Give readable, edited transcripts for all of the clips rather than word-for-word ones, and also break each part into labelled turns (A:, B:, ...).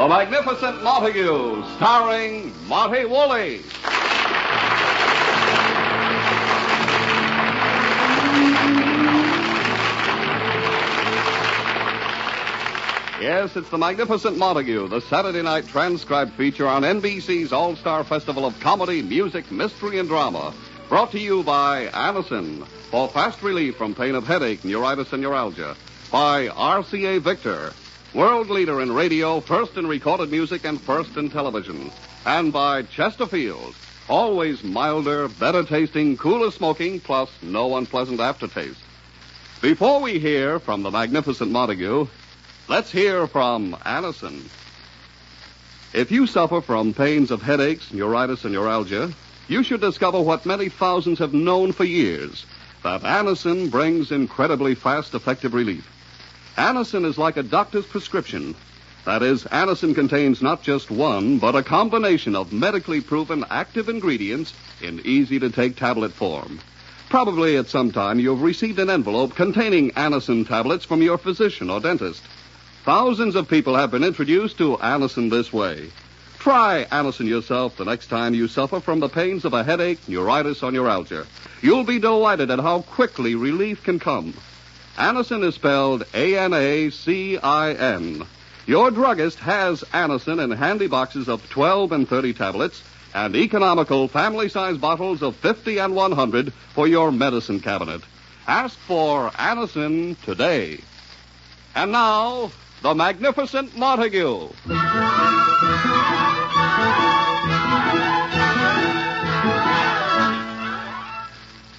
A: The Magnificent Montague, starring Monty Woolley. Yes, it's The Magnificent Montague, the Saturday night transcribed feature on NBC's All-Star Festival of Comedy, Music, Mystery, and Drama. Brought to you by Anacin, for fast relief from pain of headache, neuritis, and neuralgia. By RCA Victor, world leader in radio, first in recorded music, and first in television. And by Chesterfield, always milder, better tasting, cooler smoking, plus no unpleasant aftertaste. Before we hear from The Magnificent Montague, let's hear from Anacin. If you suffer from pains of headaches, neuritis, and neuralgia, you should discover what many thousands have known for years, that Anacin brings incredibly fast, effective relief. Anacin is like a doctor's prescription. That is, Anacin contains not just one, but a combination of medically proven active ingredients in easy-to-take tablet form. Probably at some time you've received an envelope containing Anacin tablets from your physician or dentist. Thousands of people have been introduced to Anacin this way. Try Anacin yourself the next time you suffer from the pains of a headache, neuritis, or neuralgia. You'll be delighted at how quickly relief can come. Anacin is spelled A-N-A-C-I-N. Your druggist has Anacin in handy boxes of 12 and 30 tablets and economical family-size bottles of 50 and 100 for your medicine cabinet. Ask for Anacin today. And now, The Magnificent Montague.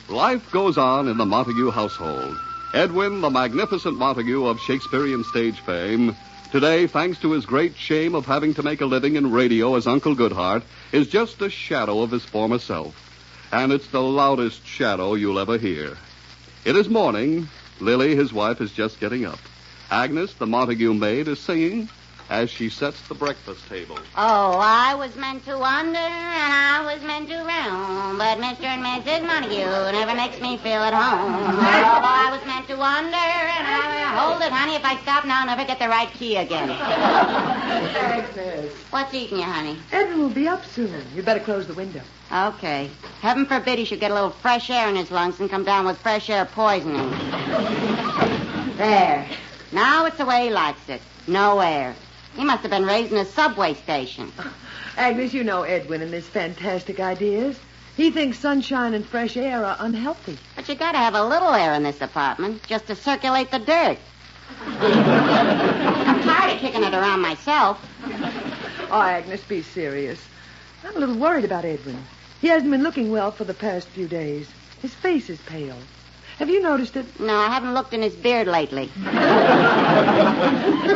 A: Life goes on in the Montague household. Edwin, the magnificent Montague of Shakespearean stage fame, today, thanks to his great shame of having to make a living in radio as Uncle Goodhart, is just a shadow of his former self. And it's the loudest shadow you'll ever hear. It is morning. Lily, his wife, is just getting up. Agnes, the Montague maid, is singing as she sets the breakfast table.
B: Oh, I was meant to wander and I was meant to roam, but Mr. and Mrs. Montague never makes me feel at home. Oh, I was meant to wander and hold it, honey. If I stop now, I'll never get the right key again.
C: Agnes.
B: What's eating you, honey?
C: Edwin will be up soon. You better close the window.
B: Okay. Heaven forbid he should get a little fresh air in his lungs and come down with fresh air poisoning. There. Now it's the way he likes it. No air. He must have been raised in a subway station.
C: Agnes, you know Edwin and his fantastic ideas. He thinks sunshine and fresh air are unhealthy.
B: But you gotta have a little air in this apartment just to circulate the dirt. I'm tired of kicking it around myself.
C: Oh, Agnes, be serious. I'm a little worried about Edwin. He hasn't been looking well for the past few days. His face is pale. Have you noticed it?
B: No, I haven't looked in his beard lately.
C: Oh,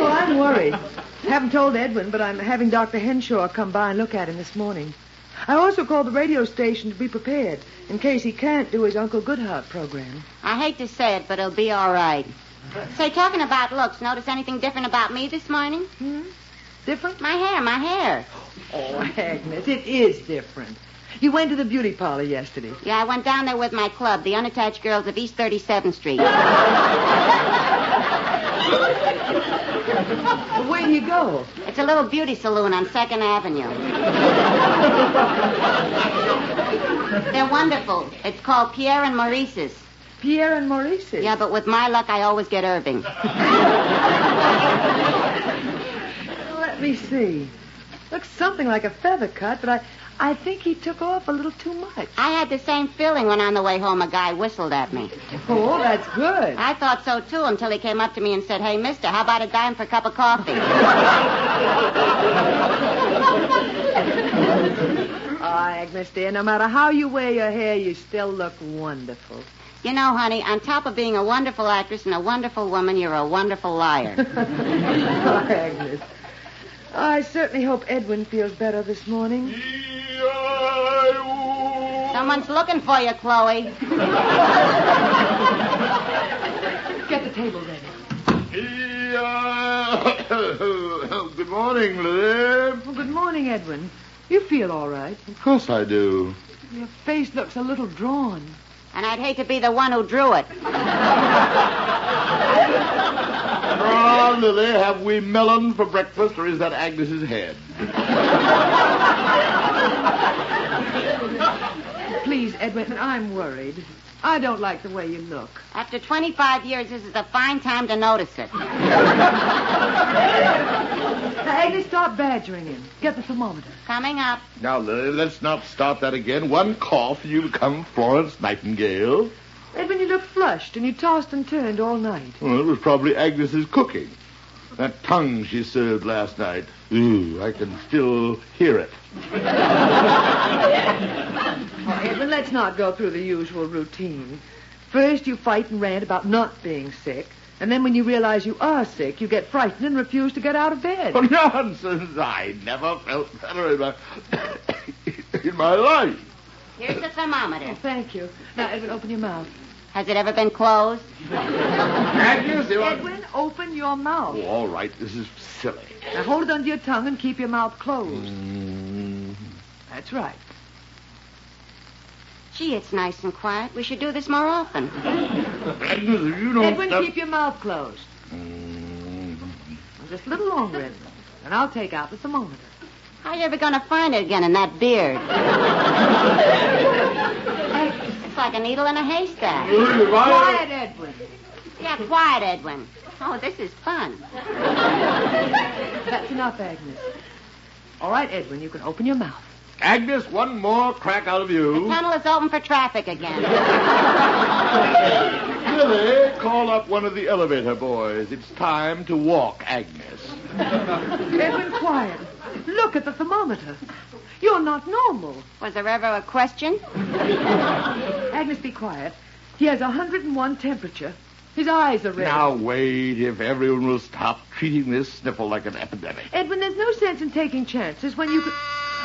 C: I'm worried. I haven't told Edwin, but I'm having Dr. Henshaw come by and look at him this morning. I also called the radio station to be prepared in case he can't do his Uncle Goodhart program.
B: I hate to say it, but it'll be all right. Say, talking about looks, notice anything different about me this morning?
C: Different?
B: My hair.
C: Oh, Agnes, it is different. You went to the beauty parlor yesterday.
B: Yeah, I went down there with my club, the Unattached Girls of East 37th Street.
C: Where do you go?
B: It's a little beauty saloon on 2nd Avenue. They're wonderful. It's called Pierre and Maurice's.
C: Pierre and Maurice's?
B: Yeah, but with my luck, I always get Irving.
C: Let me see. Looks something like a feather cut, but I think he took off a little too much.
B: I had the same feeling when on the way home a guy whistled at me.
C: Oh, that's good.
B: I thought so, too, until he came up to me and said, "Hey, mister, how about a dime for a cup of coffee?"
C: Oh, Agnes, dear, no matter how you wear your hair, you still look wonderful.
B: You know, honey, on top of being a wonderful actress and a wonderful woman, you're a wonderful liar.
C: Oh, Agnes. I certainly hope Edwin feels better this morning.
B: Someone's looking for you, Chloe.
C: Get the table ready.
D: Good morning, Liv.
C: Well, good morning, Edwin. You feel all right?
D: Of course I do.
C: Your face looks a little drawn.
B: And I'd hate to be the one who drew it.
D: Oh, Lily, have we melon for breakfast, or is that Agnes's head?
C: Please, Edwin, I'm worried. I don't like the way you look.
B: After 25 years, this is a fine time to notice it.
C: Now, Agnes, stop badgering him. Get the thermometer.
B: Coming up.
D: Now, Lily, let's not start that again. One cough, and you become Florence Nightingale.
C: Edwin, you look flushed, and you tossed and turned all night.
D: Well, it was probably Agnes's cooking. That tongue she served last night. Ooh, I can still hear it.
C: Oh, Edwin, let's not go through the usual routine. First, you fight and rant about not being sick. And then when you realize you are sick, you get frightened and refuse to get out of bed.
D: Oh, nonsense. I never felt better in my life.
B: Here's the thermometer.
C: Oh, thank you. Now, Edwin, open your mouth.
B: Has it ever been closed?
D: Agnes,
C: Edwin, open your mouth.
D: Oh, all right. This is silly.
C: Now, hold it under your tongue and keep your mouth closed. That's right.
B: Gee, it's nice and quiet. We should do this more often.
D: Agnes, if you don't
C: Edwin,
D: stop...
C: keep your mouth closed. Just a little longer, Edwin. And I'll take out the thermometer.
B: How are you ever going to find it again in that beard? It's like a needle in a haystack.
C: Quiet, Edwin.
B: Yeah, quiet, Edwin. Oh, this is fun.
C: That's enough, Agnes. All right, Edwin, you can open your mouth.
D: Agnes, one more crack out of
B: The
D: you.
B: tunnel is open for traffic again.
D: Lily, call up one of the elevator boys. It's time to walk, Agnes.
C: Edwin, quiet. Look at the thermometer. You're not normal.
B: Was there ever a question?
C: Agnes, be quiet. He has 101 temperature. His eyes are red.
D: Now, wait, if everyone will stop treating this sniffle like an epidemic.
C: Edwin, there's no sense in taking chances when you could...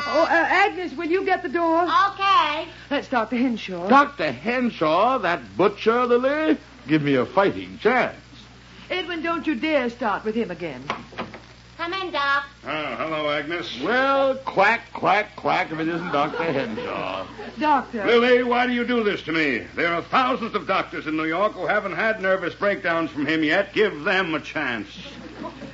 C: Oh, Agnes, will you get the door?
B: Okay.
C: That's Dr. Henshaw.
D: Dr. Henshaw, that butcher, Lily, give me a fighting chance.
C: Edwin, don't you dare start with him again.
B: Come in, Doc.
A: Oh, hello, Agnes.
D: Well, quack, quack, quack if it isn't Dr. Henshaw.
C: Doctor.
A: Lily, why do you do this to me? There are thousands of doctors in New York who haven't had nervous breakdowns from him yet. Give them a chance.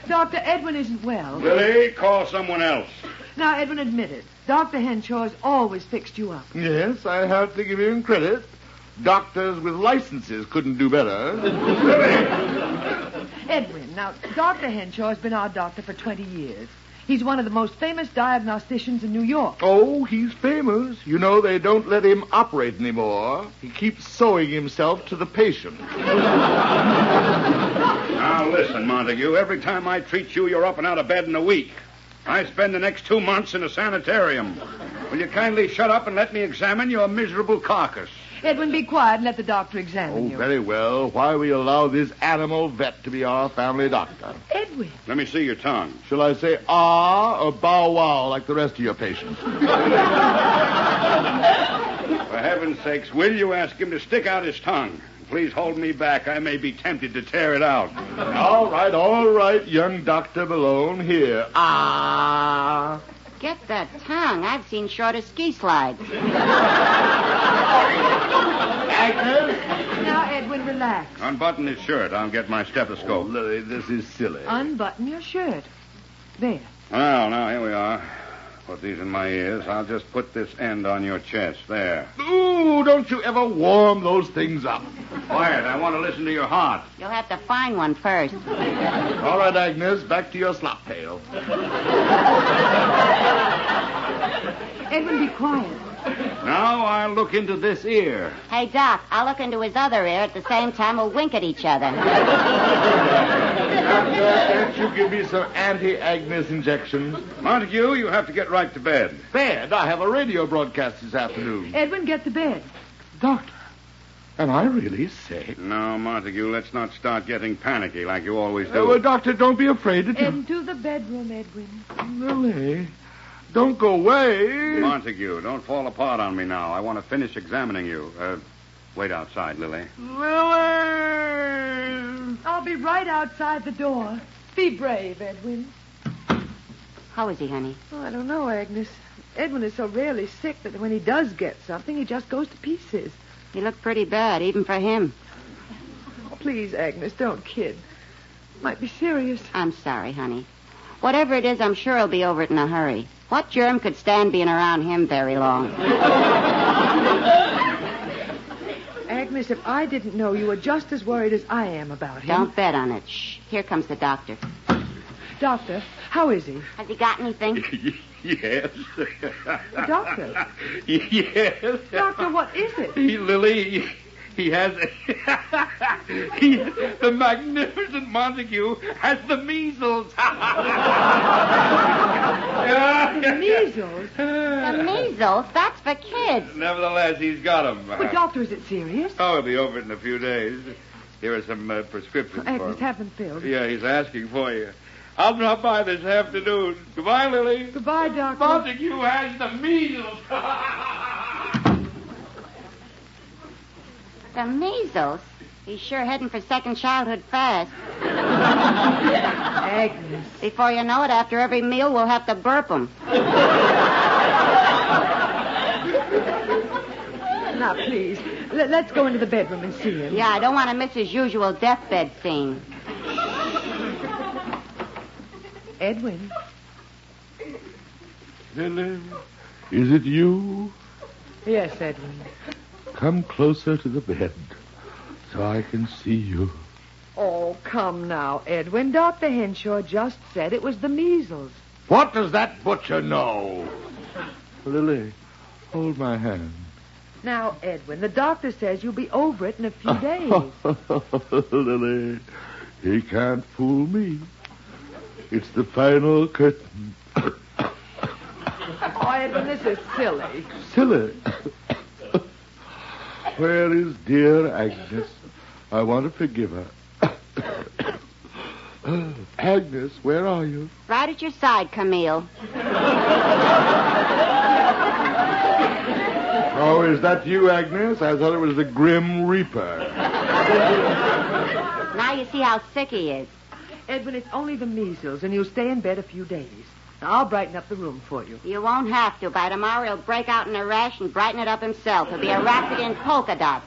C: Doctor, Edwin isn't well.
A: Lily, call someone else.
C: Now, Edwin, admit it. Dr. Henshaw has always fixed you up.
D: Yes, I have to give him credit. Doctors with licenses couldn't do better.
C: Edwin, now, Dr. Henshaw has been our doctor for 20 years. He's one of the most famous diagnosticians in New York.
D: Oh, he's famous. You know, they don't let him operate anymore. He keeps sewing himself to the patient.
A: Now, listen, Montague. Every time I treat you, you're up and out of bed in a week. I spend the next 2 months in a sanitarium. Will you kindly shut up and let me examine your miserable carcass?
C: Edwin, be quiet and let the doctor examine you.
D: Very well. Why we allow this animal vet to be our family doctor?
C: Edwin.
A: Let me see your tongue.
D: Shall I say ah or bow wow like the rest of your patients?
A: For heaven's sakes, will you ask him to stick out his tongue? Please hold me back. I may be tempted to tear it out.
D: All right, young Dr. Malone. Here. Ah.
B: Get that tongue. I've seen shorter ski slides.
D: Agnes?
C: Now, Edwin, relax.
A: Unbutton his shirt. I'll get my
D: Oh,
A: stethoscope.
D: Lily, this is silly.
C: Unbutton your shirt. There.
A: Well, now, here we are. Put these in my ears. I'll just put this end on your chest. There.
D: Ooh, don't you ever warm those things up.
A: Quiet. I want to listen to your heart.
B: You'll have to find one first.
D: All right, Agnes, back to your slop pail.
C: Edwin, be quiet.
A: Now I'll look into this ear.
B: Hey, Doc, I'll look into his other ear. At the same time, we'll wink at each other.
D: Can't you give me some anti-Agnes injections?
A: Montague, you have to get right to bed.
D: Bed? I have a radio broadcast this afternoon.
C: Edwin, get to bed.
D: Doctor, am I really sick?
A: No, Montague, let's not start getting panicky like you always do.
D: Well, Doctor, don't be afraid to...
C: Into the bedroom, Edwin.
D: Lily, don't go away.
A: Montague, don't fall apart on me now. I want to finish examining you. Wait outside, Lily.
D: Lily!
C: I'll be right outside the door. Be brave, Edwin.
B: How is he, honey?
C: Oh, I don't know, Agnes. Edwin is so rarely sick that when he does get something, he just goes to pieces.
B: He looked pretty bad, even for him.
C: Please, Agnes, don't kid. Might be serious.
B: I'm sorry, honey. Whatever it is, I'm sure he'll be over it in a hurry. What germ could stand being around him very long?
C: Agnes, if I didn't know, you were just as worried as I am about him.
B: Don't bet on it. Shh. Here comes the doctor.
C: Doctor, how is he?
B: Has he got anything?
D: Yes.
C: Doctor?
D: Yes.
C: Doctor, what is it?
D: Lily, he has... the magnificent Montague has the measles.
C: The measles?
B: The measles? That's for kids.
D: Nevertheless, he's got them.
C: But, doctor, is it serious?
D: Oh, he'll be over it in a few days. Here are some prescriptions for
C: Agnes,
D: him.
C: have them filled.
D: Yeah, he's asking for you. I'll drop by this afternoon. Goodbye, Lily.
C: Goodbye, Doctor.
D: Montague has the measles.
B: The measles? He's sure heading for second childhood fast.
C: Agnes.
B: Before you know it, after every meal, we'll have to burp him.
C: Now, please, let's go into the bedroom and see him.
B: Yeah, I don't want to miss his usual deathbed scene.
C: Edwin.
D: Lily, is it you?
C: Yes, Edwin.
D: Come closer to the bed so I can see you.
C: Oh, come now, Edwin. Dr. Henshaw just said it was the measles.
D: What does that butcher know? Lily, hold my hand.
C: Now, Edwin, the doctor says you'll be over it in a few days.
D: Lily, he can't fool me. It's the final curtain.
C: Oh, Edwin, this is silly.
D: Silly. Where is dear Agnes? I want to forgive her. Agnes, where are you?
B: Right at your side, Camille.
D: Oh, is that you, Agnes? I thought it was the Grim Reaper.
B: Now you see how sick he is.
C: Edwin, it's only the measles, and you'll stay in bed a few days. Now, I'll brighten up the room for you.
B: You won't have to. By tomorrow, he'll break out in a rash and brighten it up himself. He'll be a rhapsody in polka dots.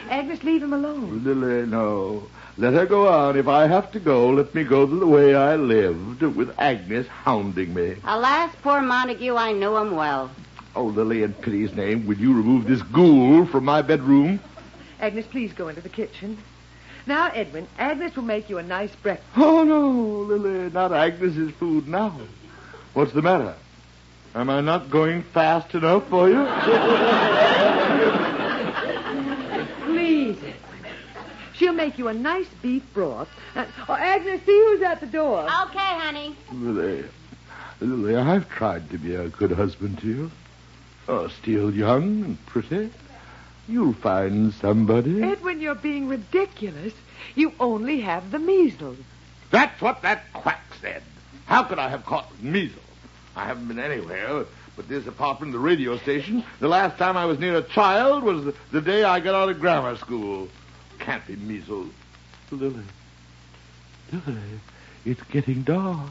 C: Agnes, leave him alone.
D: Lily, no. Let her go on. If I have to go, let me go the way I lived, with Agnes hounding me.
B: Alas, poor Montague, I knew him well.
D: Oh, Lily, in pity's name, would you remove this ghoul from my bedroom?
C: Agnes, please go into the kitchen. Now, Edwin, Agnes will make you a nice breakfast.
D: Oh, no, Lily, not Agnes's food now. What's the matter? Am I not going fast enough for you?
C: Please, Edwin. She'll make you a nice beef broth. Agnes, see who's at the door.
B: Okay, honey.
D: Lily, I've tried to be a good husband to you. Oh, still young and pretty. You'll find somebody.
C: Edwin, you're being ridiculous. You only have the measles.
D: That's what that quack said. How could I have caught measles? I haven't been anywhere but this apart from the radio station. The last time I was near a child was the day I got out of grammar school. Can't be measles. Lily, it's getting dark.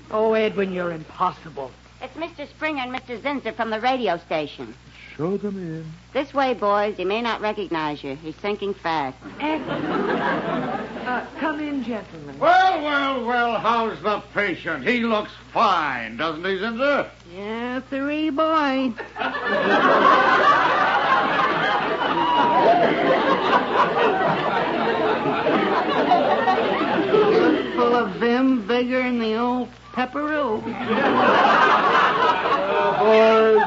C: Oh, Edwin, you're impossible.
B: It's Mr. Springer and Mr. Zinser from the radio station.
D: Show them in.
B: This way, boys. He may not recognize you. He's sinking fast.
C: Edwin. Come in, gentlemen.
E: Well, how's the patient? He looks fine, doesn't he, Zinser?
B: Yeah, 3 boys. Full of vim, vigor, and the old pepperoo.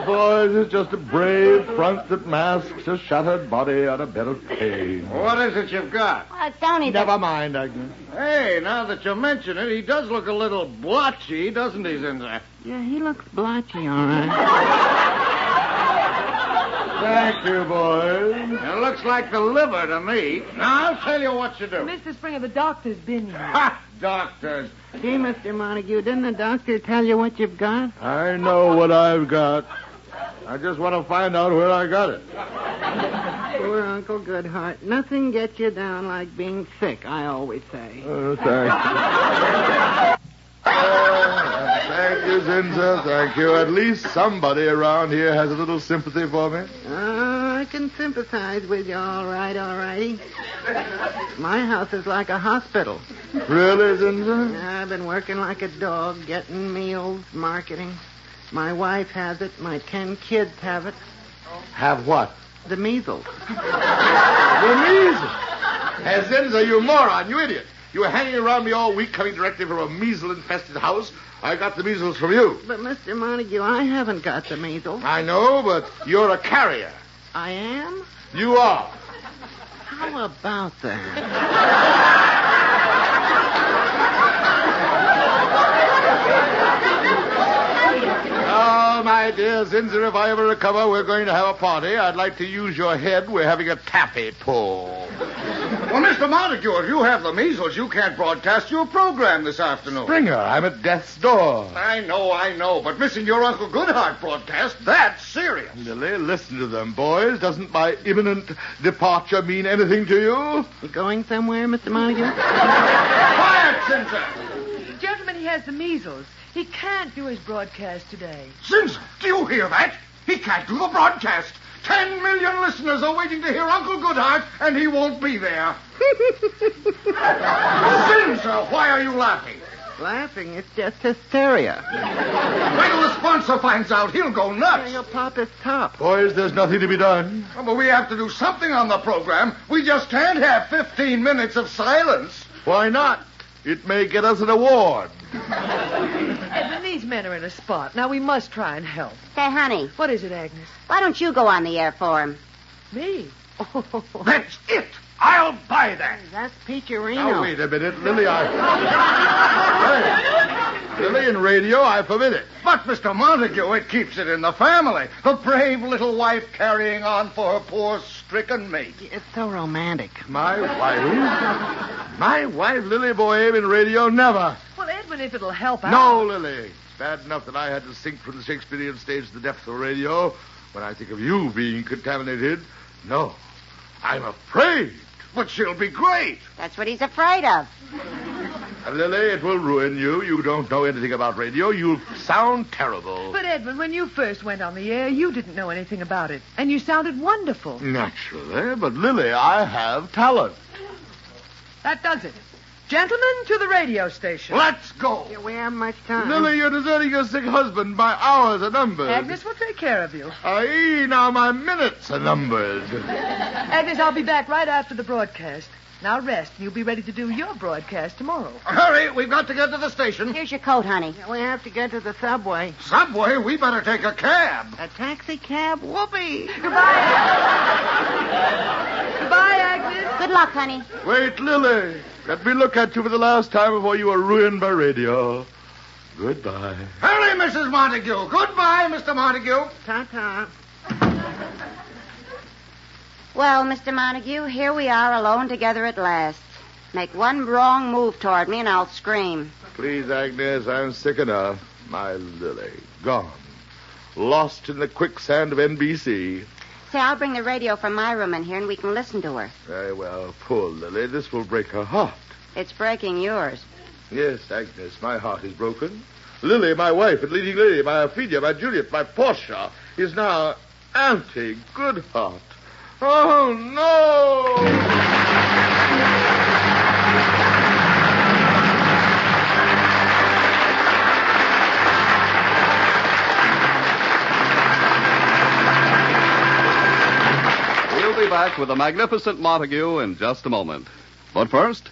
D: Boys, it's just a brave front that masks a shattered body on a bed of pain.
E: What is it you've got?
B: Well, it's only
D: Never mind, Agnes.
E: Hey, now that you mention it, he does look a little blotchy, doesn't he, Zinser?
B: Yeah, he looks blotchy, all right.
D: Thank you, boys.
E: It looks like the liver to me. Now, I'll tell you what you do.
C: Mr. Springer, the doctor's been here.
E: Ha! Doctors.
B: Gee, Mr. Montague, didn't the doctor tell you what you've got?
D: I know what I've got. I just want to find out where I got it.
B: Poor Uncle Goodhart. Nothing gets you down like being sick, I always say.
D: Thank you. Thank you, Zinser. Thank you. At least somebody around here has a little sympathy for me.
F: I can sympathize with you, all righty. My house is like a hospital.
D: Really, Zinza?
F: I've been working like a dog, getting meals, marketing. My wife has it. My 10 kids have it.
D: Have what?
F: The measles.
D: The measles. Hey, Zinza, you moron, you idiot. You were hanging around me all week coming directly from a measles-infested house. I got the measles from you.
F: But, Mr. Montague, I haven't got the measles.
D: I know, but you're a carrier.
F: I am?
D: You are.
F: How about that?
D: Oh, my dear Zinza, if I ever recover, we're going to have a party. I'd like to use your head. We're having a taffy pull.
E: Well, Mr. Montague, if you have the measles, you can't broadcast your program this afternoon.
D: Springer, I'm at death's door.
E: I know, but missing your Uncle Goodhart broadcast, that's serious.
D: Lily, listen to them, boys. Doesn't my imminent departure mean anything to you?
F: You going somewhere, Mr. Montague?
E: Quiet, Zinza!
C: Gentlemen, he has the measles. He can't do his broadcast today.
E: Zinza, do you hear that? He can't do the broadcast. 10 million listeners are waiting to hear Uncle Goodhart, and he won't be there. Zinza, why are you laughing?
F: Laughing? It's just hysteria.
E: Wait till the sponsor finds out. He'll go nuts.
F: He'll pop his top.
D: Boys, there's nothing to be done.
E: Oh, but we have to do something on the program. We just can't have 15 minutes of silence.
D: Why not? It may get us an award.
C: Edwin, these men are in a spot. Now, we must try and help.
B: Say, honey,
C: What is it, Agnes?
B: why don't you go on the air for him?
C: Me? Oh.
E: That's it. I'll buy that.
F: That's Peacherino.
D: Now, wait a minute, Lily, Lily, in radio, I forbid it.
E: But, Mr. Montague, it keeps it in the family. The brave little wife carrying on for her poor stricken mate.
F: It's so romantic.
D: My wife, Lily Boheme in radio, never.
C: Well, Edwin, if it'll help out.
D: No, Lily. It's bad enough that I had to sink from the Shakespearean stage to the depths of radio. When I think of you being contaminated, no. I'm afraid.
E: But she'll be great.
B: That's what he's afraid of.
D: Lily, it will ruin you. You don't know anything about radio. You'll sound terrible.
C: But, Edwin, when you first went on the air, you didn't know anything about it. And you sounded wonderful.
D: Naturally. But, Lily, I have talent.
C: That does it. Gentlemen, to the radio station.
E: Let's go.
F: Yeah, we haven't much time.
D: Lily, you're deserting your sick husband. My hours are numbered.
C: Agnes will take care of you.
D: Aye, now my minutes are numbered.
C: Agnes, I'll be back right after the broadcast. Now rest, and you'll be ready to do your broadcast tomorrow.
E: Hurry, we've got to get to the station.
B: Here's your coat, honey.
F: We have to get to the subway.
E: Subway, we better take a cab.
F: A taxi cab? Whoopee.
C: Goodbye, Agnes.
B: Good luck, honey.
D: Wait, Lily. Let me look at you for the last time before you are ruined by radio. Goodbye.
E: Hurry, Mrs. Montague. Goodbye, Mr. Montague.
F: Ta-ta.
B: Well, Mr. Montague, here we are alone together at last. Make one wrong move toward me and I'll scream.
D: Please, Agnes, I'm sick enough. My Lily, gone. Lost in the quicksand of NBC.
B: Say, I'll bring the radio from my room in here and we can listen to her.
D: Very well, poor Lily. This will break her heart.
B: It's breaking yours.
D: Yes, Agnes, my heart is broken. Lily, my wife and leading lady, my Ophelia, my Juliet, my Portia, is now Auntie Goodhart. Oh, no!
A: We'll be back with the magnificent Montague in just a moment. But first,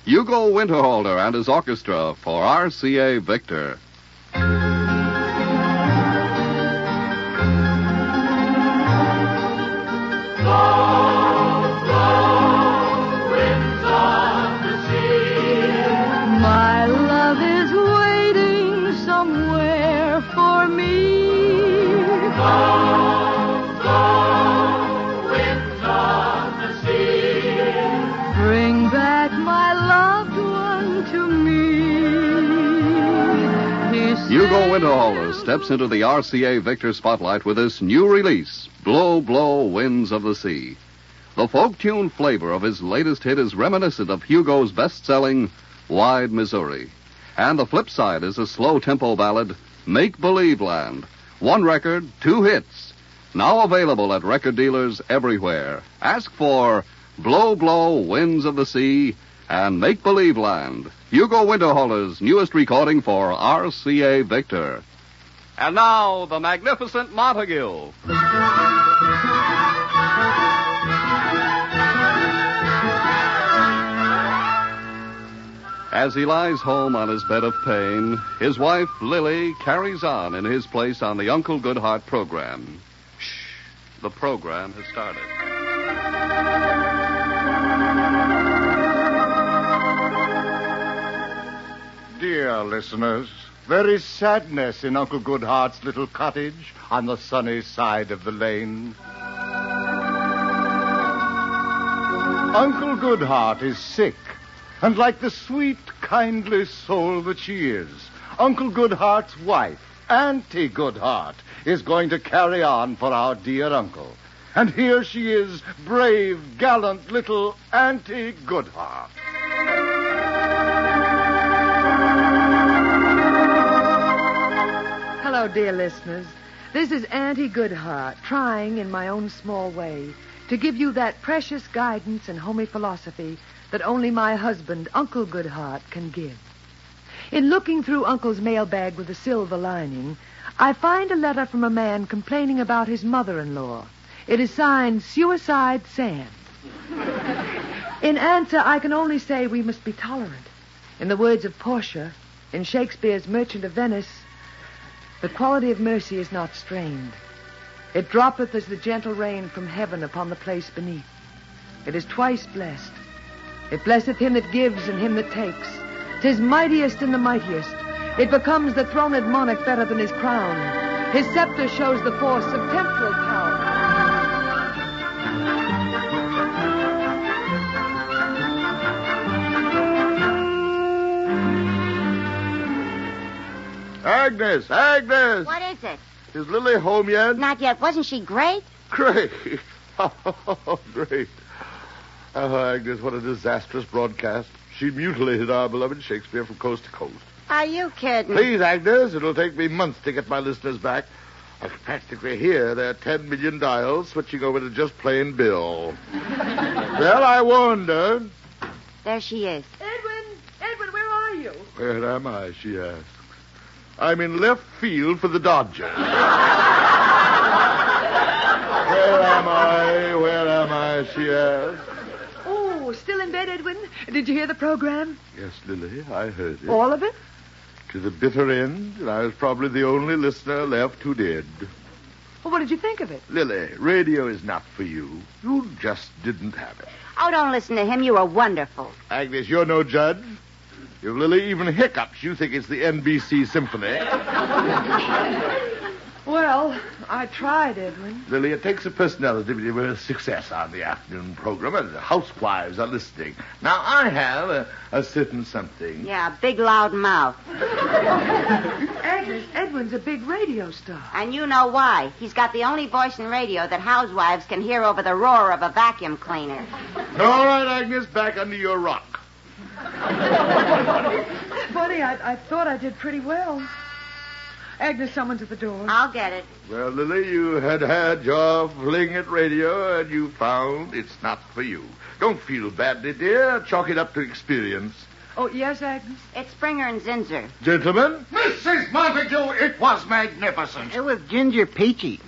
A: Hugo Winterhalter and his orchestra for RCA Victor.
G: My love is waiting somewhere for me. Winds of the sea. Bring back my loved one to me.
A: Hugo Winterhalter steps into the RCA Victor spotlight with this new release, Blow, Blow, Winds of the Sea. The folk tune flavor of his latest hit is reminiscent of Hugo's best-selling Wide Missouri. And the flip side is a slow-tempo ballad, Make Believe Land. One record, two hits. Now available at record dealers everywhere. Ask for Blow Blow, Winds of the Sea, and Make Believe Land. Hugo Winterhalter's newest recording for RCA Victor. And now, the magnificent Montague. As he lies home on his bed of pain, his wife, Lily, carries on in his place on the Uncle Goodhart program. Shh, the program has started.
E: Dear listeners, there is sadness in Uncle Goodhart's little cottage on the sunny side of the lane. Uncle Goodhart is sick, and like the sweet, kindly soul that she is, Uncle Goodhart's wife, Auntie Goodhart, is going to carry on for our dear uncle. And here she is, brave, gallant little Auntie Goodhart.
C: Hello, dear listeners. This is Auntie Goodhart, trying in my own small way to give you that precious guidance and homey philosophy that only my husband, Uncle Goodhart, can give. In looking through Uncle's mailbag with a silver lining, I find a letter from a man complaining about his mother-in-law. It is signed Suicide Sam. In answer, I can only say we must be tolerant. In the words of Portia, in Shakespeare's Merchant of Venice, the quality of mercy is not strained. It droppeth as the gentle rain from heaven upon the place beneath. It is twice blessed. It blesseth him that gives and him that takes. 'Tis mightiest in the mightiest. It becomes the throned monarch better than his crown. His scepter shows the force of temporal power.
D: Agnes! Agnes!
B: What is it?
D: Is Lily home yet?
B: Not yet. Wasn't she great?
D: Great. Oh, great. Oh, Agnes, what a disastrous broadcast. She mutilated our beloved Shakespeare from coast to coast.
B: Are you kidding?
D: Please, Agnes, it'll take me months to get my listeners back. I can practically hear their 10 million dials switching over to just plain Bill. Well, I warned her.
B: There she is.
C: Edwin, where are you?
D: Where am I, she asks. I'm in left field for the Dodgers. Where am I, she asks.
C: Oh, still in bed, Edwin? Did you hear the program?
D: Yes, Lily, I heard it.
C: All of it?
D: To the bitter end, and I was probably the only listener left who did.
C: Well, what did you think of it?
D: Lily, radio is not for you. You just didn't have it.
B: Oh, don't listen to him. You were wonderful.
D: Agnes, you're no judge. If Lily even hiccups, you think it's the NBC Symphony.
C: Well, I tried, Edwin.
D: Lily, it takes a personality to be a success on the afternoon program, and the housewives are listening. Now, I have a certain something.
B: Yeah, big loud mouth.
C: Agnes, Edwin's a big radio star.
B: And you know why. He's got the only voice in radio that housewives can hear over the roar of a vacuum cleaner.
D: All right, Agnes, back under your rock.
C: Funny, I thought I did pretty well. Agnes, someone's at the door.
B: I'll get it.
D: Well, Lily, you had your fling at radio, and you found it's not for you. Don't feel badly, dear. Chalk it up to experience.
C: Oh, yes, Agnes?
B: It's Springer and Zinser.
D: Gentlemen?
E: Mrs. Montague, it was magnificent.
F: It was Ginger Peachy.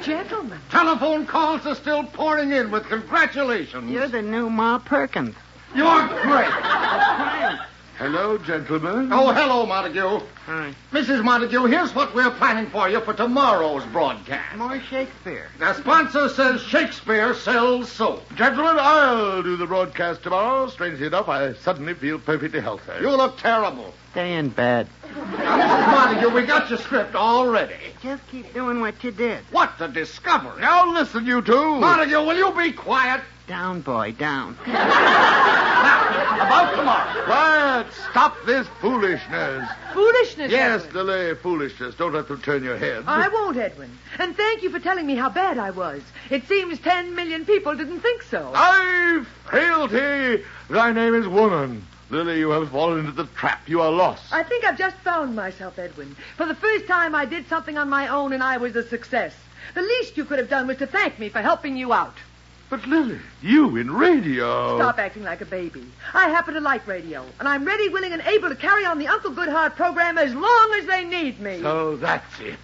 C: Gentlemen.
E: Telephone calls are still pouring in with congratulations.
F: You're the new Ma Perkins.
E: You're great.
D: Hello, gentlemen.
E: Oh, hello, Montague.
F: Hi.
E: Mrs. Montague, here's what we're planning for you for tomorrow's broadcast.
F: More Shakespeare.
E: The sponsor says Shakespeare sells soap.
D: Gentlemen, I'll do the broadcast tomorrow. Strangely enough, I suddenly feel perfectly healthy.
E: You look terrible.
F: Stay in bed.
E: Now, Mrs. Montague, we got your script all ready.
F: Just keep doing what you did.
E: What a discovery.
D: Now listen, you two.
E: Montague, will you be quiet?
F: Down, boy, down.
E: Now, about tomorrow.
D: Quiet. Stop this foolishness.
C: Foolishness,
D: Yes,
C: Edwin.
D: Lily, foolishness. Don't let them turn your head.
C: I won't, Edwin. And thank you for telling me how bad I was. It seems 10 million people didn't think so.
D: I, frailty, thy name is woman. Lily, you have fallen into the trap. You are lost.
C: I think I've just found myself, Edwin. For the first time, I did something on my own, and I was a success. The least you could have done was to thank me for helping you out.
D: But, Lily, you in radio.
C: Stop acting like a baby. I happen to like radio, and I'm ready, willing, and able to carry on the Uncle Goodhart program as long as they need me.
D: So that's it.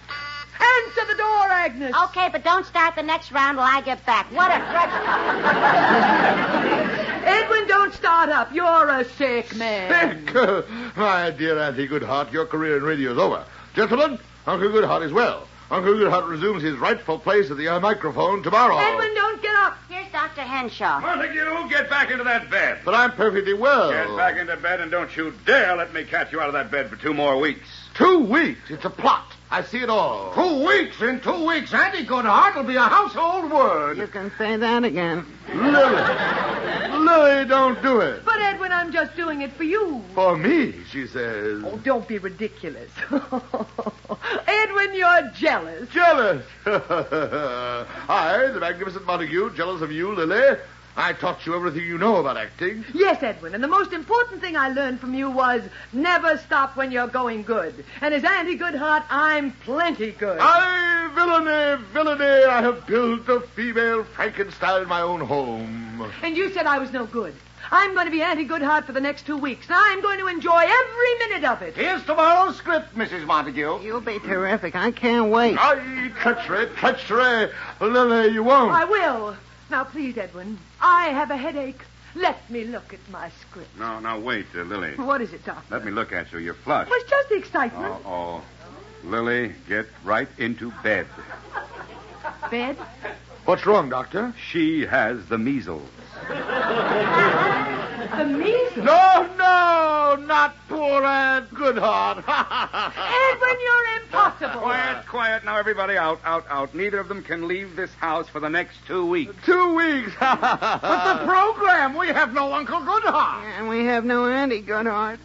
C: Answer the door, Agnes.
B: Okay, but don't start the next round till I get back. What a threat.
C: Edwin, don't start up. You're a sick man.
D: Sick? My dear Auntie Goodhart, your career in radio is over. Gentlemen, Uncle Goodhart is well. Uncle Goodhart resumes his rightful place at the microphone tomorrow.
C: Edwin, don't get up.
B: Here's Dr. Henshaw.
H: Montague, get back into that bed.
D: But I'm perfectly well.
H: Get back into bed and don't you dare let me catch you out of that bed for 2 more weeks.
D: 2 weeks? It's a plot. I see it all.
E: 2 weeks? In 2 weeks, Auntie Goodhart will be a household word.
F: You can say that again.
D: Lily, don't do it.
C: But, Edwin, I'm just doing it for you.
D: For me, she says.
C: Oh, don't be ridiculous. Edwin, you're jealous.
D: Jealous? I, the magnificent Montague, jealous of you, Lily. I taught you everything you know about acting.
C: Yes, Edwin, and the most important thing I learned from you was never stop when you're going good. And as Auntie Goodhart, I'm plenty good.
D: Villainy, I have built a female Frankenstein in my own home.
C: And you said I was no good. I'm going to be Auntie Goodhart for the next 2 weeks, and I'm going to enjoy every minute of it.
E: Here's tomorrow's script, Mrs. Montague.
F: You'll be terrific. I can't wait.
D: Aye, treachery. Lily, you won't.
C: I will. Now, please, Edwin, I have a headache. Let me look at my script.
H: No, wait, Lily.
C: What is it, Doctor?
H: Let me look at you. You're flushed.
C: Well, it's just the excitement.
H: Oh. Lily, get right into bed.
C: Bed?
D: What's wrong, Doctor?
H: She has the measles.
C: The measles?
D: No, not poor Aunt Goodhart.
C: Edwin, you're impossible.
H: Quiet. Now, everybody out. Neither of them can leave this house for the next 2 weeks.
D: 2 weeks.
E: But the program, we have no Uncle Goodhart.
F: And we have no Auntie Goodhart.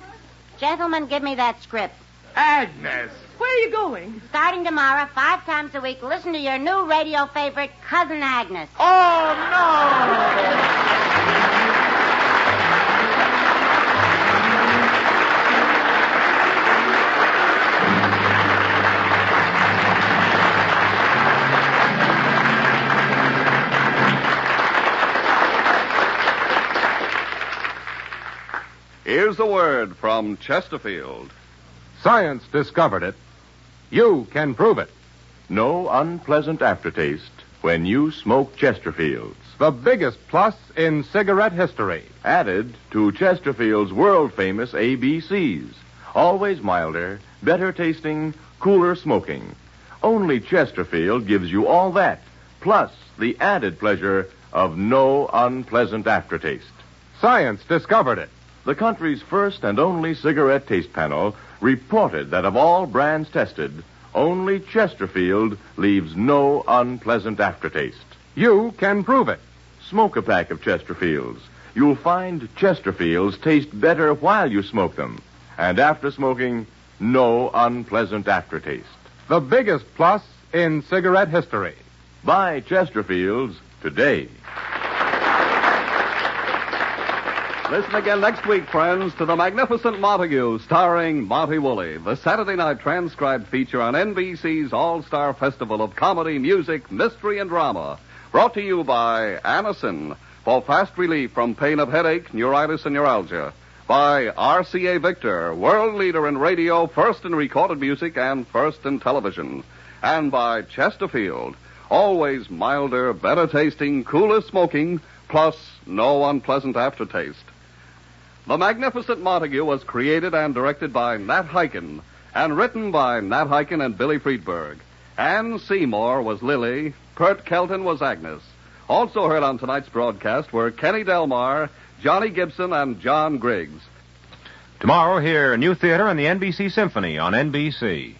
B: Gentlemen, give me that script.
D: Agnes.
C: Where are you going?
B: Starting tomorrow, 5 times a week, listen to your new radio favorite, Cousin Agnes.
D: Oh, no.
A: Here's a word from Chesterfield.
I: Science discovered it. You can prove it. No unpleasant aftertaste when you smoke Chesterfields. The biggest plus in cigarette history. Added to Chesterfield's world-famous ABCs. Always milder, better tasting, cooler smoking. Only Chesterfield gives you all that, plus the added pleasure of no unpleasant aftertaste. Science discovered it. The country's first and only cigarette taste panel reported that of all brands tested, only Chesterfield leaves no unpleasant aftertaste. You can prove it. Smoke a pack of Chesterfields. You'll find Chesterfields taste better while you smoke them. And after smoking, no unpleasant aftertaste. The biggest plus in cigarette history. Buy Chesterfields today.
A: Listen again next week, friends, to The Magnificent Montague, starring Monty Woolley, the Saturday night transcribed feature on NBC's All-Star Festival of Comedy, Music, Mystery, and Drama. Brought to you by Anacin, for fast relief from pain of headache, neuritis, and neuralgia. By RCA Victor, world leader in radio, first in recorded music, and first in television. And by Chesterfield, always milder, better tasting, cooler smoking, plus no unpleasant aftertaste. The Magnificent Montague was created and directed by Nat Hiken and written by Nat Hiken and Billy Friedberg. Ann Seymour was Lily. Kurt Kelton was Agnes. Also heard on tonight's broadcast were Kenny Delmar, Johnny Gibson, and John Griggs.
J: Tomorrow, hear New Theater and the NBC Symphony on NBC.